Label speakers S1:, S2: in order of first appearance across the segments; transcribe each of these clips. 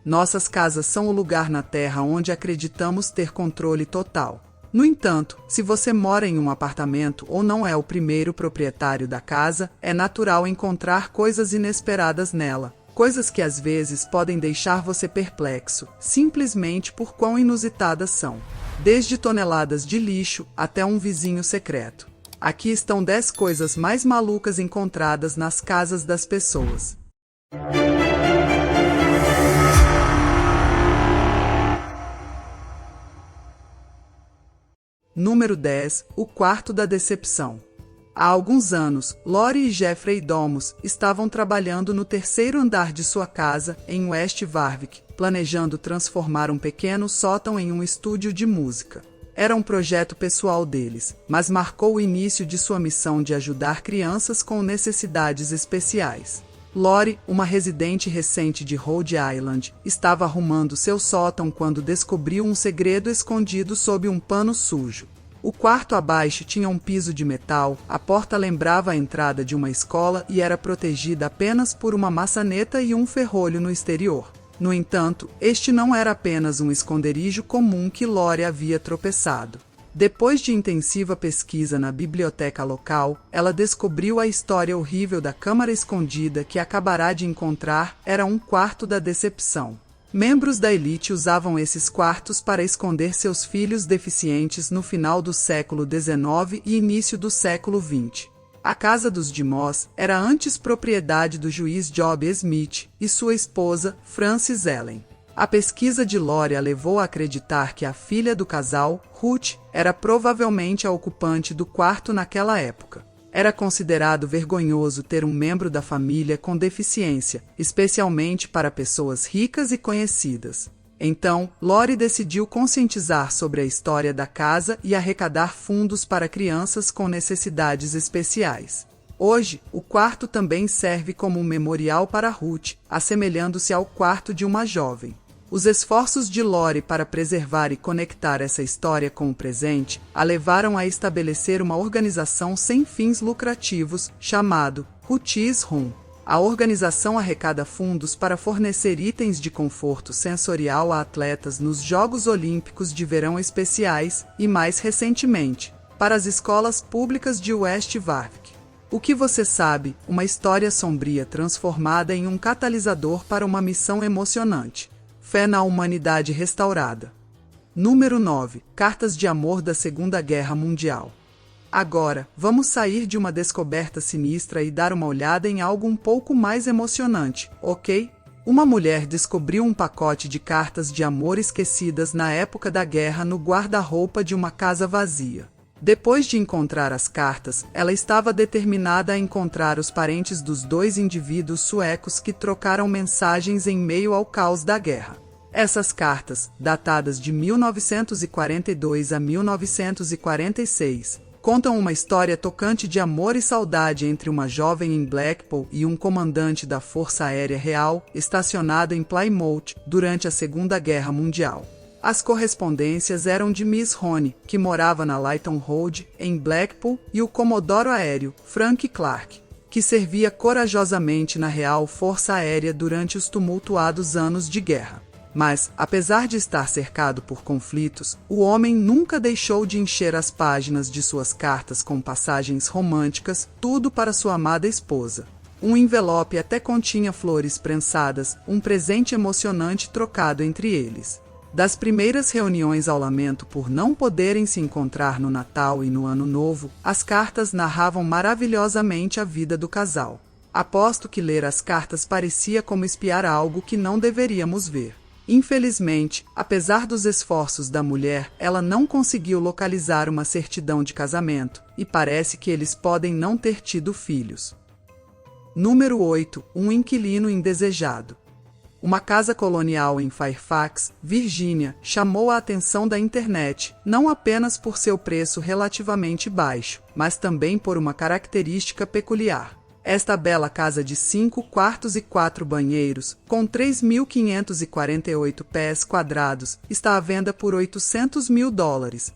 S1: Nossas casas são o lugar na Terra onde acreditamos ter controle total. No entanto, se você mora em um apartamento ou não é o primeiro proprietário da casa, é natural encontrar coisas inesperadas nela. Coisas que às vezes podem deixar você perplexo, simplesmente por quão inusitadas são. Desde toneladas de lixo até um vizinho secreto. Aqui estão 10 coisas mais malucas encontradas nas casas das pessoas. Número 10. O quarto da decepção. Há alguns anos, Lori e Jeffrey Domus estavam trabalhando no terceiro andar de sua casa, em West Warwick, planejando transformar um pequeno sótão em um estúdio de música. Era um projeto pessoal deles, mas marcou o início de sua missão de ajudar crianças com necessidades especiais. Lori, uma residente recente de Rhode Island, estava arrumando seu sótão quando descobriu um segredo escondido sob um pano sujo. O quarto abaixo tinha um piso de metal, a porta lembrava a entrada de uma escola e era protegida apenas por uma maçaneta e um ferrolho no exterior. No entanto, este não era apenas um esconderijo comum que Lori havia tropeçado. Depois de intensiva pesquisa na biblioteca local, ela descobriu a história horrível da câmara escondida que acabará de encontrar era um quarto da decepção. Membros da elite usavam esses quartos para esconder seus filhos deficientes no final do século XIX e início do século XX. A casa dos Dimos era antes propriedade do juiz Job Smith e sua esposa, Frances Ellen. A pesquisa de Lori a levou a acreditar que a filha do casal, Ruth, era provavelmente a ocupante do quarto naquela época. Era considerado vergonhoso ter um membro da família com deficiência, especialmente para pessoas ricas e conhecidas. Então, Lori decidiu conscientizar sobre a história da casa e arrecadar fundos para crianças com necessidades especiais. Hoje, o quarto também serve como um memorial para Ruth, assemelhando-se ao quarto de uma jovem. Os esforços de Lori para preservar e conectar essa história com o presente a levaram a estabelecer uma organização sem fins lucrativos chamado Ruth's Room. A organização arrecada fundos para fornecer itens de conforto sensorial a atletas nos Jogos Olímpicos de Verão especiais e, mais recentemente, para as escolas públicas de West Warwick. O que você sabe? Uma história sombria transformada em um catalisador para uma missão emocionante. Fé na humanidade restaurada. Número 9. Cartas de amor da Segunda Guerra Mundial. Agora, vamos sair de uma descoberta sinistra e dar uma olhada em algo um pouco mais emocionante, ok? Uma mulher descobriu um pacote de cartas de amor esquecidas na época da guerra no guarda-roupa de uma casa vazia. Depois de encontrar as cartas, ela estava determinada a encontrar os parentes dos 2 indivíduos suecos que trocaram mensagens em meio ao caos da guerra. Essas cartas, datadas de 1942 a 1946, contam uma história tocante de amor e saudade entre uma jovem em Blackpool e um comandante da Força Aérea Real, estacionado em Plymouth durante a Segunda Guerra Mundial. As correspondências eram de Miss Rhone, que morava na Leighton Road, em Blackpool, e o comodoro aéreo, Frank Clark, que servia corajosamente na Real Força Aérea durante os tumultuados anos de guerra. Mas, apesar de estar cercado por conflitos, o homem nunca deixou de encher as páginas de suas cartas com passagens românticas, tudo para sua amada esposa. Um envelope até continha flores prensadas, um presente emocionante trocado entre eles. Das primeiras reuniões ao lamento por não poderem se encontrar no Natal e no Ano Novo, as cartas narravam maravilhosamente a vida do casal. Aposto que ler as cartas parecia como espiar algo que não deveríamos ver. Infelizmente, apesar dos esforços da mulher, ela não conseguiu localizar uma certidão de casamento, e parece que eles podem não ter tido filhos. Número 8. Um inquilino indesejado. Uma casa colonial em Fairfax, Virgínia, chamou a atenção da internet, não apenas por seu preço relativamente baixo, mas também por uma característica peculiar. Esta bela casa de 5 quartos e 4 banheiros, com 3.548 pés quadrados, está à venda por $800 mil,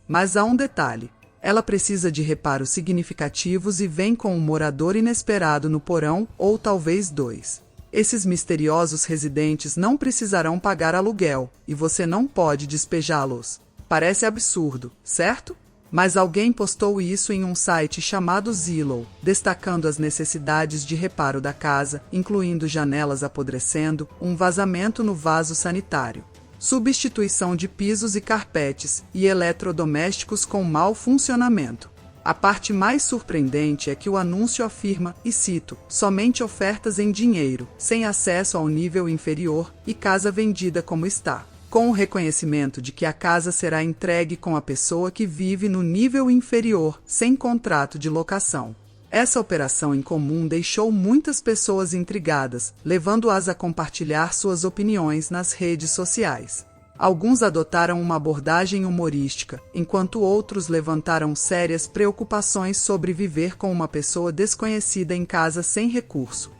S1: mas há um detalhe. Ela precisa de reparos significativos e vem com um morador inesperado no porão, ou talvez 2. Esses misteriosos residentes não precisarão pagar aluguel, e você não pode despejá-los. Parece absurdo, certo? Mas alguém postou isso em um site chamado Zillow, destacando as necessidades de reparo da casa, incluindo janelas apodrecendo, um vazamento no vaso sanitário, substituição de pisos e carpetes, e eletrodomésticos com mau funcionamento. A parte mais surpreendente é que o anúncio afirma, e cito, somente ofertas em dinheiro, sem acesso ao nível inferior, e casa vendida como está, com o reconhecimento de que a casa será entregue com a pessoa que vive no nível inferior, sem contrato de locação. Essa operação incomum deixou muitas pessoas intrigadas, levando-as a compartilhar suas opiniões nas redes sociais. Alguns adotaram uma abordagem humorística, enquanto outros levantaram sérias preocupações sobre viver com uma pessoa desconhecida em casa sem recurso.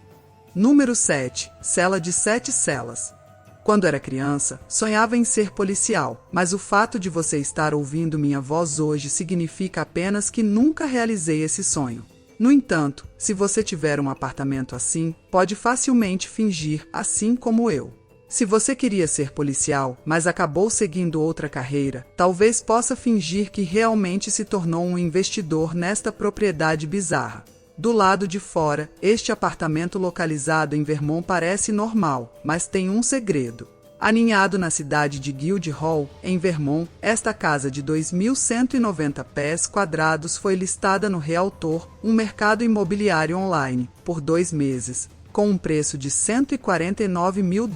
S1: Número 7. Cela de 7 celas. Quando era criança, sonhava em ser policial, mas o fato de você estar ouvindo minha voz hoje significa apenas que nunca realizei esse sonho. No entanto, se você tiver um apartamento assim, pode facilmente fingir, assim como eu. Se você queria ser policial, mas acabou seguindo outra carreira, talvez possa fingir que realmente se tornou um investidor nesta propriedade bizarra. Do lado de fora, este apartamento localizado em Vermont parece normal, mas tem um segredo. Aninhado na cidade de Guildhall, em Vermont, esta casa de 2.190 pés quadrados foi listada no Realtor, um mercado imobiliário online, por 2 meses. Com um preço de $149 mil.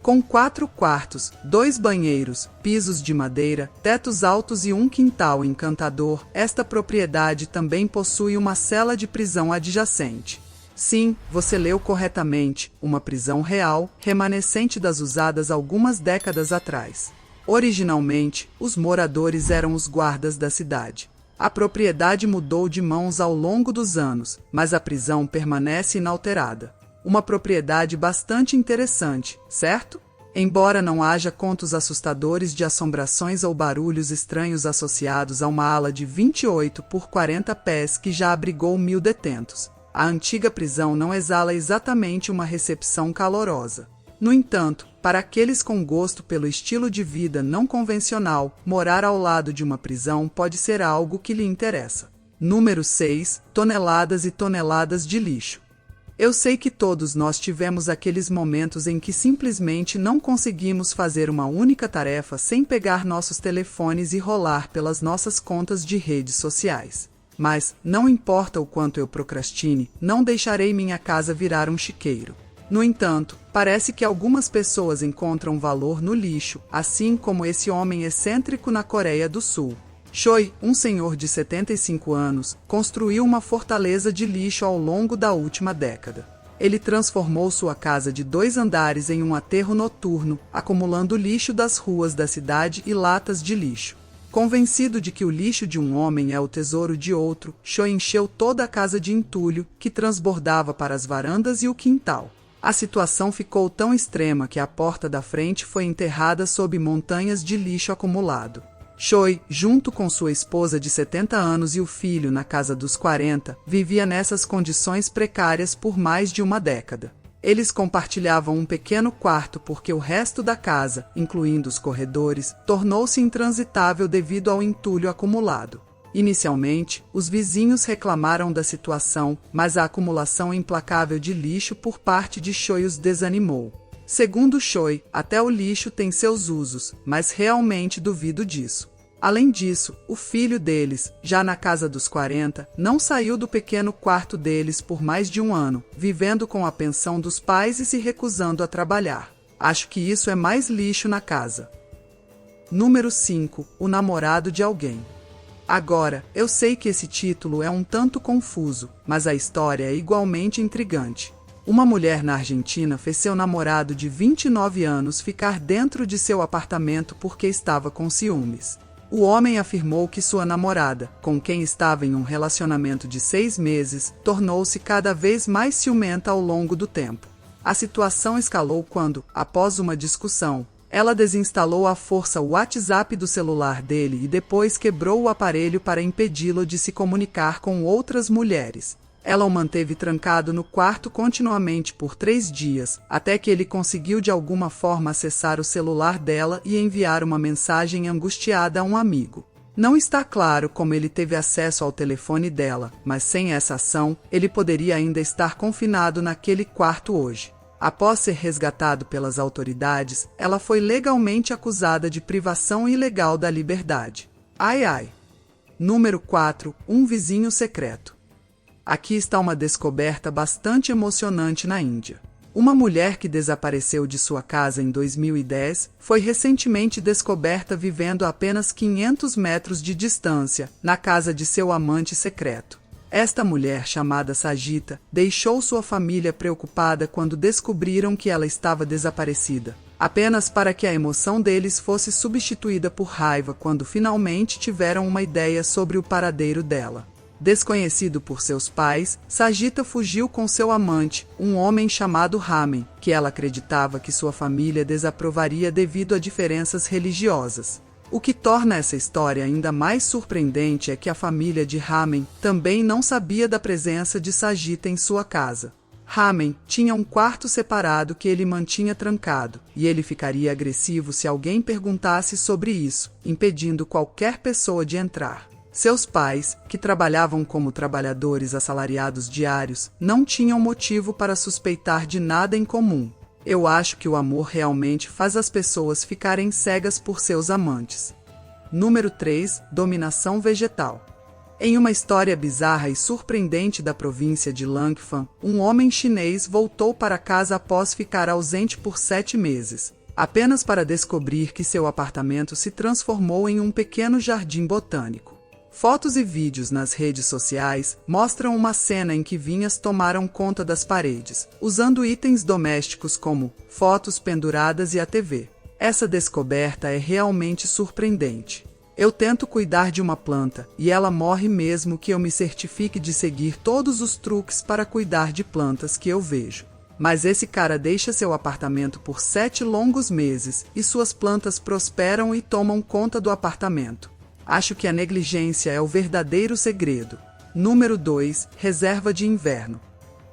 S1: Com 4 quartos, 2 banheiros, pisos de madeira, tetos altos e um quintal encantador, esta propriedade também possui uma cela de prisão adjacente. Sim, você leu corretamente, uma prisão real, remanescente das usadas algumas décadas atrás. Originalmente, os moradores eram os guardas da cidade. A propriedade mudou de mãos ao longo dos anos, mas a prisão permanece inalterada. Uma propriedade bastante interessante, certo? Embora não haja contos assustadores de assombrações ou barulhos estranhos associados a uma ala de 28 por 40 pés que já abrigou 1.000 detentos, a antiga prisão não exala exatamente uma recepção calorosa. No entanto, para aqueles com gosto pelo estilo de vida não convencional, morar ao lado de uma prisão pode ser algo que lhe interessa. Número 6. Toneladas e toneladas de lixo. Eu sei que todos nós tivemos aqueles momentos em que simplesmente não conseguimos fazer uma única tarefa sem pegar nossos telefones e rolar pelas nossas contas de redes sociais. Mas, não importa o quanto eu procrastine, não deixarei minha casa virar um chiqueiro. No entanto, parece que algumas pessoas encontram valor no lixo, assim como esse homem excêntrico na Coreia do Sul. Choi, um senhor de 75 anos, construiu uma fortaleza de lixo ao longo da última década. Ele transformou sua casa de 2 andares em um aterro noturno, acumulando lixo das ruas da cidade e latas de lixo. Convencido de que o lixo de um homem é o tesouro de outro, Choi encheu toda a casa de entulho, que transbordava para as varandas e o quintal. A situação ficou tão extrema que a porta da frente foi enterrada sob montanhas de lixo acumulado. Choi, junto com sua esposa de 70 anos e o filho na casa dos 40, vivia nessas condições precárias por mais de uma década. Eles compartilhavam um pequeno quarto porque o resto da casa, incluindo os corredores, tornou-se intransitável devido ao entulho acumulado. Inicialmente, os vizinhos reclamaram da situação, mas a acumulação implacável de lixo por parte de Choi os desanimou. Segundo Choi, até o lixo tem seus usos, mas realmente duvido disso. Além disso, o filho deles, já na casa dos 40, não saiu do pequeno quarto deles por mais de um ano, vivendo com a pensão dos pais e se recusando a trabalhar. Acho que isso é mais lixo na casa. Número 5. O namorado de alguém. Agora, eu sei que esse título é um tanto confuso, mas a história é igualmente intrigante. Uma mulher na Argentina fez seu namorado de 29 anos ficar dentro de seu apartamento porque estava com ciúmes. O homem afirmou que sua namorada, com quem estava em um relacionamento de 6 meses, tornou-se cada vez mais ciumenta ao longo do tempo. A situação escalou quando, após uma discussão, ela desinstalou à força o WhatsApp do celular dele e depois quebrou o aparelho para impedi-lo de se comunicar com outras mulheres. Ela o manteve trancado no quarto continuamente por 3 dias, até que ele conseguiu de alguma forma acessar o celular dela e enviar uma mensagem angustiada a um amigo. Não está claro como ele teve acesso ao telefone dela, mas sem essa ação, ele poderia ainda estar confinado naquele quarto hoje. Após ser resgatado pelas autoridades, ela foi legalmente acusada de privação ilegal da liberdade. Ai ai. Número 4. Um vizinho secreto. Aqui está uma descoberta bastante emocionante na Índia. Uma mulher que desapareceu de sua casa em 2010 foi recentemente descoberta vivendo a apenas 500 metros de distância, na casa de seu amante secreto. Esta mulher, chamada Sajita, deixou sua família preocupada quando descobriram que ela estava desaparecida, apenas para que a emoção deles fosse substituída por raiva quando finalmente tiveram uma ideia sobre o paradeiro dela. Desconhecido por seus pais, Sajita fugiu com seu amante, um homem chamado Ramen, que ela acreditava que sua família desaprovaria devido a diferenças religiosas. O que torna essa história ainda mais surpreendente é que a família de Ramen também não sabia da presença de Sajita em sua casa. Ramen tinha um quarto separado que ele mantinha trancado, e ele ficaria agressivo se alguém perguntasse sobre isso, impedindo qualquer pessoa de entrar. Seus pais, que trabalhavam como trabalhadores assalariados diários, não tinham motivo para suspeitar de nada em comum. Eu acho que o amor realmente faz as pessoas ficarem cegas por seus amantes. Número 3. Dominação vegetal. Em uma história bizarra e surpreendente da província de Langfang, um homem chinês voltou para casa após ficar ausente por 7 meses, apenas para descobrir que seu apartamento se transformou em um pequeno jardim botânico. Fotos e vídeos nas redes sociais mostram uma cena em que vinhas tomaram conta das paredes, usando itens domésticos como fotos penduradas e a TV. Essa descoberta é realmente surpreendente. Eu tento cuidar de uma planta, e ela morre mesmo que eu me certifique de seguir todos os truques para cuidar de plantas que eu vejo. Mas esse cara deixa seu apartamento por 7 longos meses, e suas plantas prosperam e tomam conta do apartamento. Acho que a negligência é o verdadeiro segredo. Número 2. Reserva de inverno.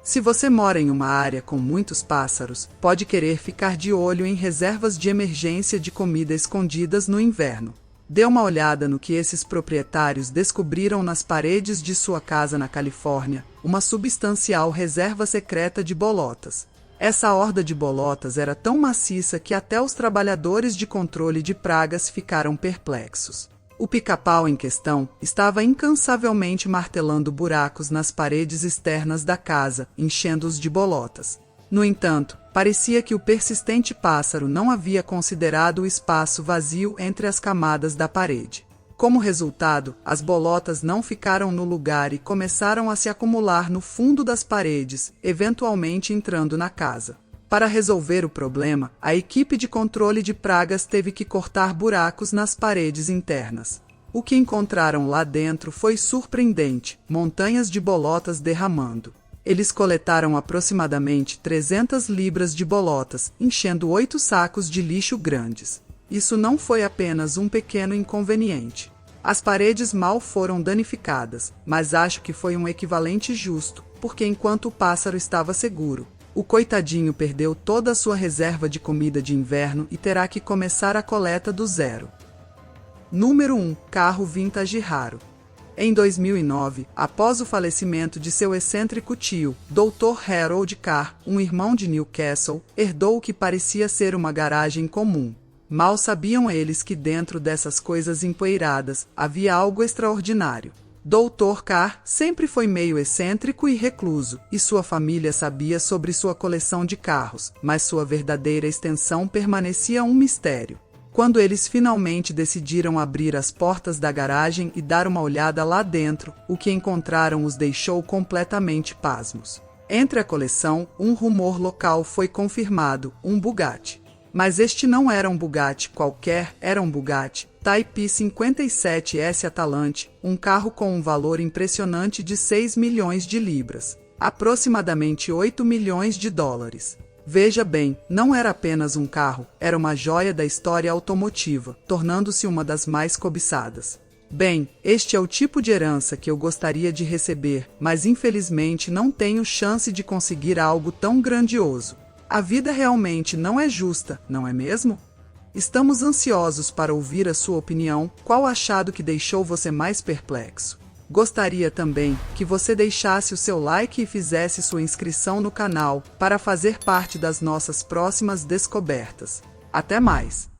S1: Se você mora em uma área com muitos pássaros, pode querer ficar de olho em reservas de emergência de comida escondidas no inverno. Dê uma olhada no que esses proprietários descobriram nas paredes de sua casa na Califórnia, uma substancial reserva secreta de bolotas. Essa horda de bolotas era tão maciça que até os trabalhadores de controle de pragas ficaram perplexos. O pica-pau em questão estava incansavelmente martelando buracos nas paredes externas da casa, enchendo-os de bolotas. No entanto, parecia que o persistente pássaro não havia considerado o espaço vazio entre as camadas da parede. Como resultado, as bolotas não ficaram no lugar e começaram a se acumular no fundo das paredes, eventualmente entrando na casa. Para resolver o problema, a equipe de controle de pragas teve que cortar buracos nas paredes internas. O que encontraram lá dentro foi surpreendente: montanhas de bolotas derramando. Eles coletaram aproximadamente 300 libras de bolotas, enchendo 8 sacos de lixo grandes. Isso não foi apenas um pequeno inconveniente. As paredes mal foram danificadas, mas acho que foi um equivalente justo, porque enquanto o pássaro estava seguro, o coitadinho perdeu toda a sua reserva de comida de inverno e terá que começar a coleta do zero. Número 1. Carro vintage raro. Em 2009, após o falecimento de seu excêntrico tio, Dr. Harold Carr, um irmão de Newcastle, herdou o que parecia ser uma garagem comum. Mal sabiam eles que dentro dessas coisas empoeiradas havia algo extraordinário. Dr. Carr sempre foi meio excêntrico e recluso, e sua família sabia sobre sua coleção de carros, mas sua verdadeira extensão permanecia um mistério. Quando eles finalmente decidiram abrir as portas da garagem e dar uma olhada lá dentro, o que encontraram os deixou completamente pasmos. Entre a coleção, um rumor local foi confirmado: um Bugatti. Mas este não era um Bugatti qualquer, era um Bugatti Type 57S Atalante, um carro com um valor impressionante de 6 milhões de libras, aproximadamente 8 milhões de dólares. Veja bem, não era apenas um carro, era uma joia da história automotiva, tornando-se uma das mais cobiçadas. Bem, este é o tipo de herança que eu gostaria de receber, mas infelizmente não tenho chance de conseguir algo tão grandioso. A vida realmente não é justa, não é mesmo? Estamos ansiosos para ouvir a sua opinião. Qual achado que deixou você mais perplexo? Gostaria também que você deixasse o seu like e fizesse sua inscrição no canal para fazer parte das nossas próximas descobertas. Até mais!